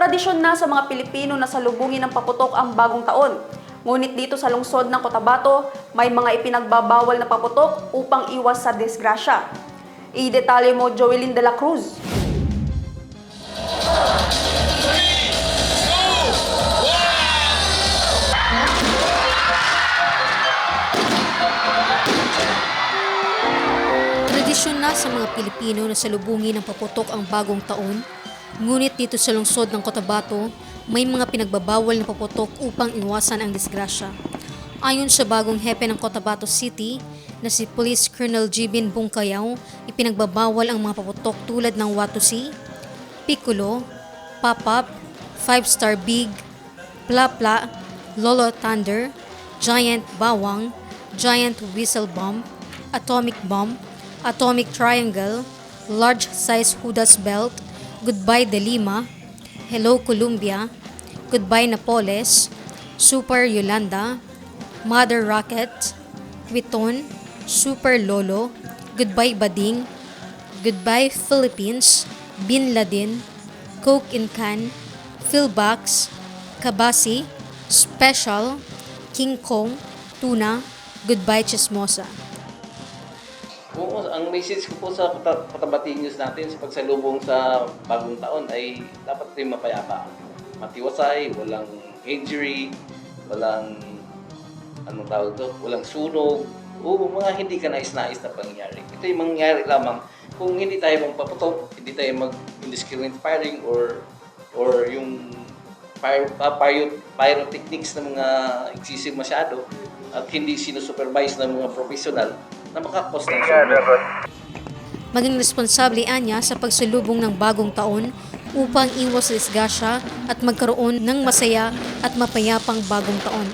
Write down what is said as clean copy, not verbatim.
Tradisyon na sa mga Pilipino na salubungin ng paputok ang bagong taon. Ngunit dito sa lungsod ng Cotabato, may mga ipinagbabawal na paputok upang iwas sa disgrasya. I-detalye mo, Joelyn de la Cruz. Tradisyon na sa mga Pilipino na salubungin ng paputok ang bagong taon, ngunit dito sa lungsod ng Cotabato, may mga pinagbabawal na paputok upang iwasan ang disgrasya. Ayon sa bagong hepe ng Cotabato City na si Police Colonel Jibin Bungkayaw, ipinagbabawal ang mga paputok tulad ng Watusi, Piccolo, Pop-Up, 5-Star Big, Pla-Pla, Lolo Thunder, Giant Bawang, Giant Whistle Bomb, Atomic Bomb, Atomic Triangle, Large Size Judas Belt, Goodbye De Lima, Hello Columbia, Goodbye Napoles, Super Yolanda, Mother Rocket, Witon, Super Lolo, Goodbye Bading, Goodbye Philippines, Bin Laden, Coke in Can, Philbox, Kabasi, Special, King Kong, Tuna, Goodbye Chismosa. Oo, ang message ko po sa Cotabatinos natin sa pagsalubong sa bagong taon ay dapat rin mapayapa. Matiwasay, walang injury, walang anong tawag to, walang sunog, o mga hindi ka nais-nais na pangyayari. Ito yung mangyayari lamang kung hindi tayo magpaputok, hindi tayo mag-indiscriminate firing or yung pyrotechnics na mga excessive masyado at hindi sinusupervise ng mga professional na makakos ng sunog. Maging responsable anya sa pagsalubong ng bagong taon upang iwas sa disgrasya at magkaroon ng masaya at mapayapang bagong taon.